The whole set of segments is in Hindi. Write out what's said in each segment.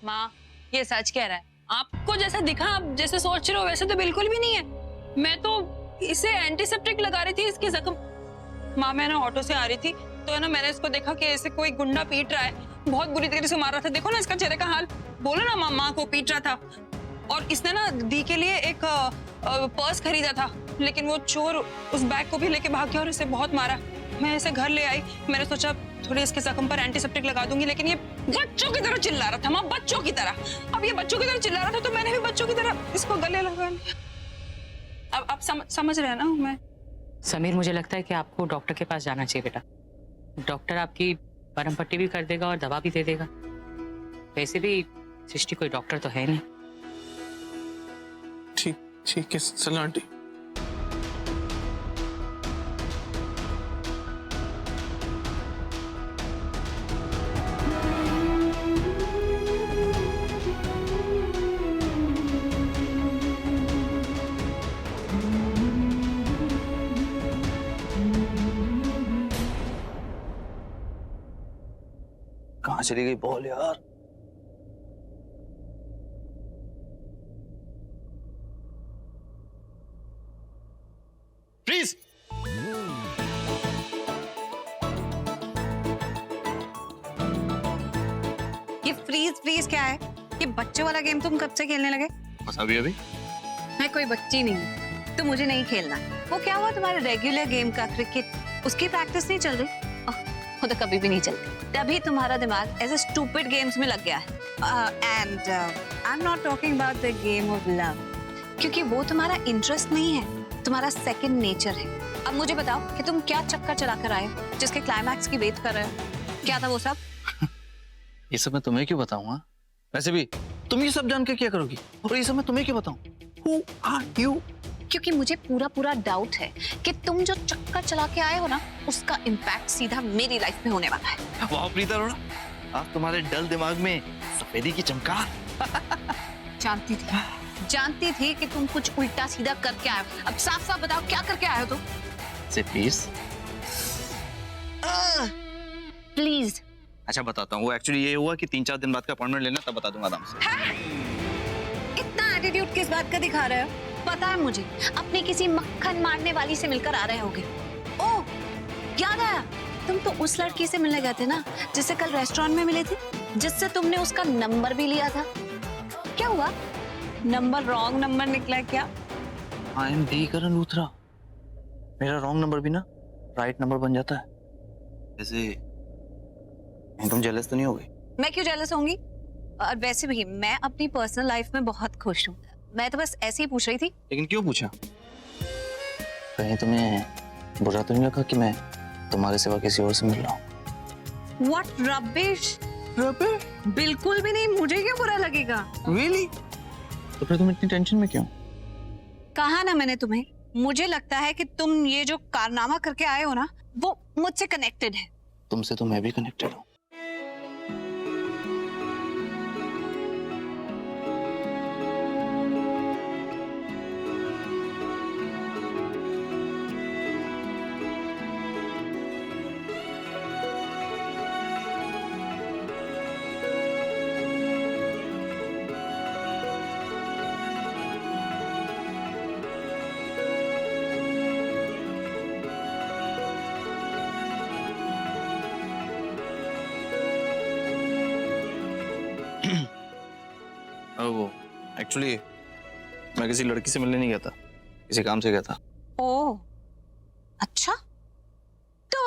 माँ ये सच कह रहा है, आपको जैसा दिखा, आप जैसे सोच रहे हो वैसे तो बिल्कुल भी नहीं है। मैं तो इसे एंटीसेप्टिक लगा रही थी इसकी जख्म। माँ मैं ना ऑटो से आ रही थी तो है ना मैंने इसको देखा कि ऐसे कोई गुंडा पीट रहा है, बहुत बुरी तरीके से मार रहा था। देखो ना इसका चेहरे का हाल, बोलो ना माँ को पीट रहा था। और इसने ना दी के लिए एक पर्स खरीदा था, लेकिन वो चोर उस बैग को भी लेके भाग गया और इसे बहुत मारा। मैं इसे घर ले आई, मैंने सोचा थोड़ी इसके जख्म पर एंटीसेप्टिक लगा दूंगी, लेकिन ये बच्चों की तरह चिल्ला रहा था माँ, बच्चों की तरह। अब ये बच्चों की तरह चिल्ला रहा था तो मैंने भी बच्चों की तरह इसको गले लगा लिया। अब आप समझ रहे हैं ना। मैं समीर, मुझे लगता है कि आपको डॉक्टर के पास जाना चाहिए बेटा। डॉक्टर आपकी मरहम पट्टी भी कर देगा और दवा भी दे देगा। वैसे भी सृष्टि कोई डॉक्टर तो है नहीं। ठीक है चलो आंटी। कहाँ चली गई बॉल यार? प्लीज ये फ्रीज क्या है? ये बच्चों वाला गेम तुम कब से खेलने लगे? बस अभी मैं कोई बच्ची नहीं हूँ, तो मुझे नहीं खेलना। वो क्या हुआ तुम्हारे रेगुलर गेम का क्रिकेट, उसकी प्रैक्टिस नहीं चल रही? वो तो कभी भी नहीं चलती, तभी तुम्हारा दिमाग ऐसे स्टूपिड गेम्स में लग गया है। And I am not talking about the game of love, क्योंकि वो तुम्हारा इंटरेस्ट नहीं है, तुम्हारा सेकंड नेचर है। अब मुझे बताओ कि तुम क्या चक्कर चलाकर आए हो जिसके क्लाइमैक्स की वेट कर रहे हो? क्या था वो सब? ये सब मैं तुम्हें क्यों बताऊंगा? वैसे भी तुम ये सब जान के क्या करोगी, और ये सब मैं तुम्हें क्यों बताऊं? Who are you? क्योंकि मुझे पूरा डाउट है कि तुम जो चक्कर चला के आए हो ना, उसका इम्पैक्ट सीधा मेरी लाइफ में होने वाला है। वाह प्रीता अरोड़ा, आप तुम्हारे डल दिमाग में सफेदी की चमकार। जानती थी कि तुम कुछ उल्टा सीधा करके आए हो। अब साफ साफ बताओ क्या करके आए हो तुम? से प्लीज। प्लीज। अच्छा बताता हूँ, वो एक्चुअली ये हुआ कि 3-4 दिन बाद का अपॉइंटमेंट लेना, तब बता दूंगा आराम से। इतना एटीट्यूड किस बात का दिखा रहे हो? पता है मुझे, अपनी किसी मक्खन मारने वाली से मिलकर आ रहे होगे। ओह, याद आया, तुम तो उस लड़की से मिलने गए थे ना, जिससे कल रेस्टोरेंट में मिली थी, जिससे तुमने उसका नंबर भी लिया था। क्या हुआ? नंबर रॉन्ग नंबर निकला क्या? I am D Karan Luthra. मेरा रॉन्ग नंबर भी ना राइट नंबर बन जाता है। जैसे तुम जेलस तो नहीं हो गई? मैं क्यों जेलस होंगी? और वैसे भी मैं अपनी पर्सनल लाइफ में बहुत खुश हूँ। मैं तो बस ऐसे ही पूछ रही थी। लेकिन क्यों पूछा? कहीं तुम्हें बुरा तो नहीं लगा कि मैं तुम्हारे सिवा किसी और से मिल रहा हूँ? What rubbish! बिल्कुल भी नहीं, मुझे क्यों बुरा लगेगा? Really? तो फिर तुम इतनी टेंशन में क्यों? कहा ना मैंने तुम्हें, मुझे लगता है कि तुम ये जो कारनामा करके आए हो ना, वो मुझसे कनेक्टेड है। तुमसे तो मैं भी कनेक्टेड हूँ। वो एक्चुअली मैं किसी लड़की से मिलने नहीं गया था, किसी काम से गया था। ओह, अच्छा। तो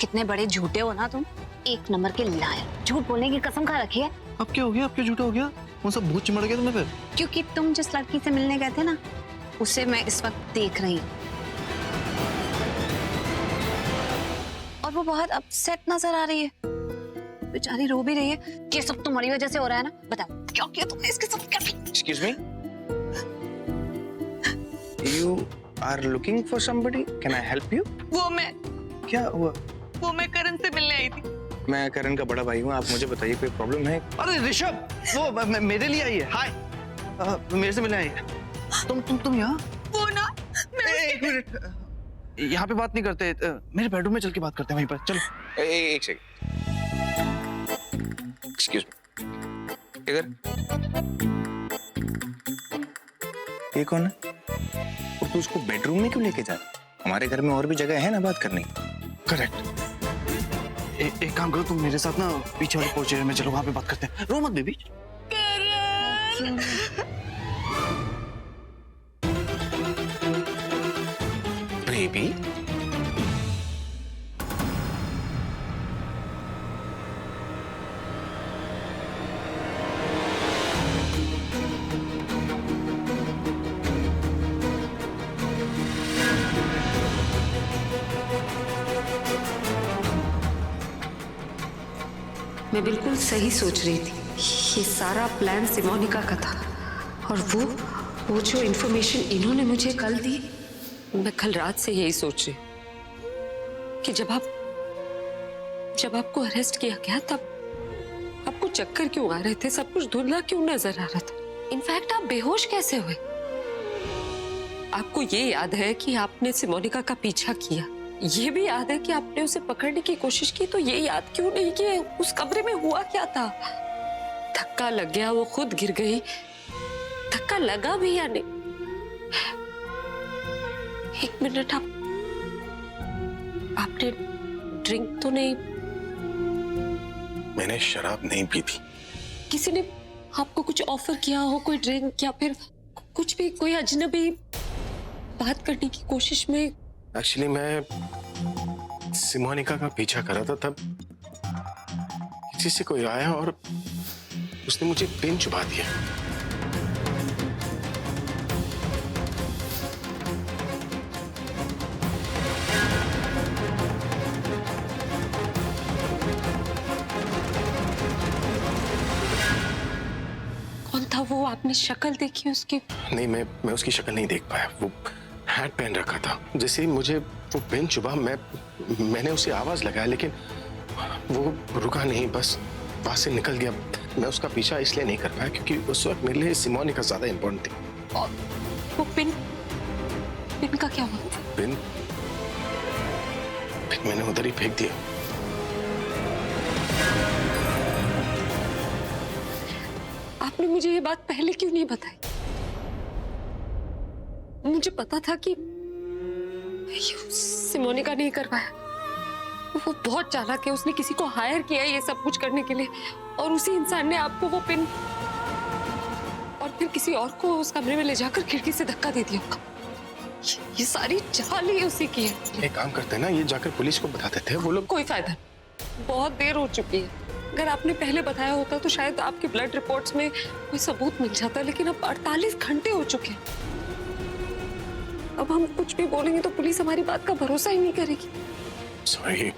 कितने बड़े झूठे हो ना तुम, एक नंबर के लायर। झूठ बोलने की कसम खा रखी है। अब क्या हो गया? अब क्या झूठा हो गया? कौन सा भूत चिमड़ गया तुम्हें फिर? क्योंकि तुम जिस लड़की से मिलने गए थे ना, उसे मैं इस वक्त देख रही हूँ, और वो बहुत अपसेट नजर आ रही है। बेचारी रो भी रही है। ये सब तुम्हारी वजह से हो रहा है ना? बताओ क्या किया तुमने इसके साथ? क्या? Excuse me? You are looking for somebody? Can I help you? वो मैं क्या हुआ? करण से मिलने आई थी। मैं करण का बड़ा भाई हूँ, आप मुझे बताइए कोई प्रॉब्लम है? अरे ऋषभ, वो मेरे लिए आई है। हाय, मेरे से मिलने आई है। तुम यहाँ? वो ना, मैं एक मिनट, यहाँ पे बात नहीं करते, मेरे बेडरूम में चल के बात करते हैं वहीं पर, चलो। एक सेकंड, एक्सक्यूज मी, इधर। ये कौन है? और तू उसको बेडरूम में क्यों लेके जा? हमारे घर में और भी जगह है ना बात करने की। करेक्ट। एक काम करो, तुम मेरे साथ ना पीछे वाले पोर्च एरिया में चलो, वहाँ पे बात करते हैं। रो मत बेबी। बेबी मैं बिल्कुल सही सोच रही थी। ये सारा प्लान सिमोनिका का था और वो जो इन्फॉर्मेशन इन्होंने मुझे कल दी, मैं कल रात से यही सोच रही हूँ कि जब आपको अरेस्ट किया गया तब आपको चक्कर क्यों आ रहे थे, सब कुछ धुंधला क्यों नजर आ रहा था, इनफैक्ट आप बेहोश कैसे हुए? आपको ये याद है कि आपने सिमोनिका का पीछा किया, ये भी याद है कि आपने उसे पकड़ने की कोशिश की, तो ये याद क्यों नहीं कि उस कमरे में हुआ क्या था? धक्का लग गया, वो खुद गिर गई, धक्का लगा भी या नहीं? एक मिनट, आपने ड्रिंक तो नहीं? मैंने शराब नहीं पी थी। किसी ने आपको कुछ ऑफर किया हो, कोई ड्रिंक या फिर कुछ भी, कोई अजनबी बात करने की कोशिश में? एक्चुअली मैं सिमोनिका का पीछा कर रहा था, तब किसी से कोई आया और उसने मुझे पेन चुभा दिया। कौन था वो? आपने शक्ल देखी उसकी? नहीं, मैं उसकी शक्ल नहीं देख पाया। वो हैट पहन रखा था। जैसे ही मुझे वो पेन चुभा, मैंने उसे आवाज लगाया, लेकिन वो रुका नहीं, बस वहां से निकल गया। मैं उसका पीछा इसलिए नहीं कर पाया क्योंकि उस वक्त मेरे लिए सिमोनिका ज्यादा इम्पोर्टेंट थी। और वो पिन का क्या हुआ? पिन मैंने उधर ही फेंक दिया। आपने मुझे ये बात पहले क्यों नहीं बताई? मुझे पता था कि सिमोनिका नहीं कर पाया। वो बहुत चालाक है, उसने किसी को हायर किया है ये सब कुछ करने के लिए, और उसी इंसान ने आपको वो पिन और फिर किसी और को उस कमरे में ले जाकर खिड़की से धक्का दे दिया। ये सारी चाल ही उसी की है। एक काम करते हैं ना, ये जाकर पुलिस को बता देते हैं, वो लोग। कोई फायदा नहीं, बहुत देर हो चुकी है। अगर आपने पहले बताया होता तो शायद आपकी ब्लड रिपोर्ट्स में कोई सबूत मिल जाता, लेकिन अब 48 घंटे हो चुके हैं। अब हम कुछ भी बोलेंगे तो पुलिस हमारी बात का भरोसा ही नहीं करेगी। सॉरी,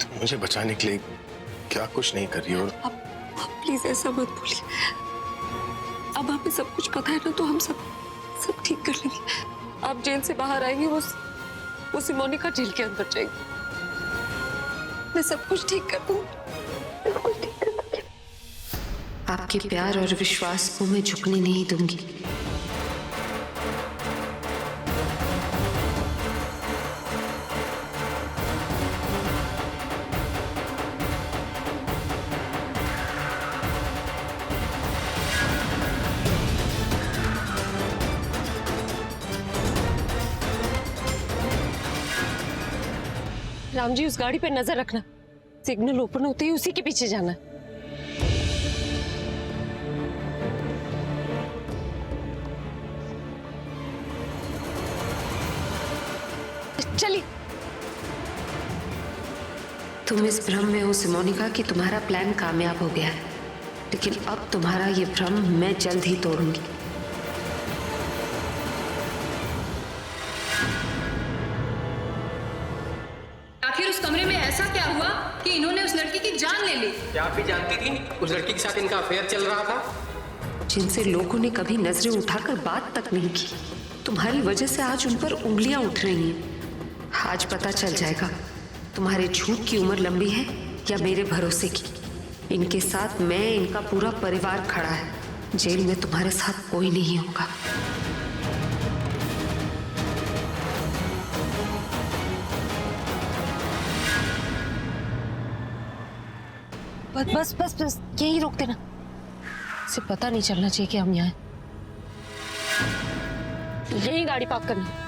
तुम मुझे बचाने के लिए क्या कुछ नहीं कर रही हो। आप प्लीज ऐसा मत बोलिए। अब हमें सब कुछ पता है ना, तो हम सब ठीक कर लेंगे। आप जेल से बाहर आएंगे, वो सिमोनिका जेल के अंदर जाएगी। मैं सब कुछ ठीक कर दूंगी। आपके प्यार और विश्वास को मैं झुकने नहीं दूंगी। राम जी, उस गाड़ी पे नजर रखना। सिग्नल ओपन होते ही उसी के पीछे जाना। चलिए। तुम इस भ्रम में हो सिमोनिका कि तुम्हारा प्लान कामयाब हो गया है, लेकिन अब तुम्हारा ये भ्रम मैं जल्द ही तोड़ूंगी। आखिर उस कमरे में ऐसा क्या हुआ कि इन्होंने उस लड़की की जान ले ली? क्या आप भी जानती थी उस लड़की के साथ इनका अफेयर चल रहा था? जिनसे लोगों ने कभी नजरें उठाकर बात तक नहीं की, तुम्हारी वजह से आज उन पर उंगलियां उठ रही हैं। आज पता चल जाएगा तुम्हारे झूठ की उम्र लंबी है या मेरे भरोसे की। इनके साथ मैं, इनका पूरा परिवार खड़ा है। जेल में तुम्हारे साथ कोई नहीं होगा। बस बस बस यही रोक देना, इसे पता नहीं चलना चाहिए कि हम यहाँ हैं। यही गाड़ी पार्क करना।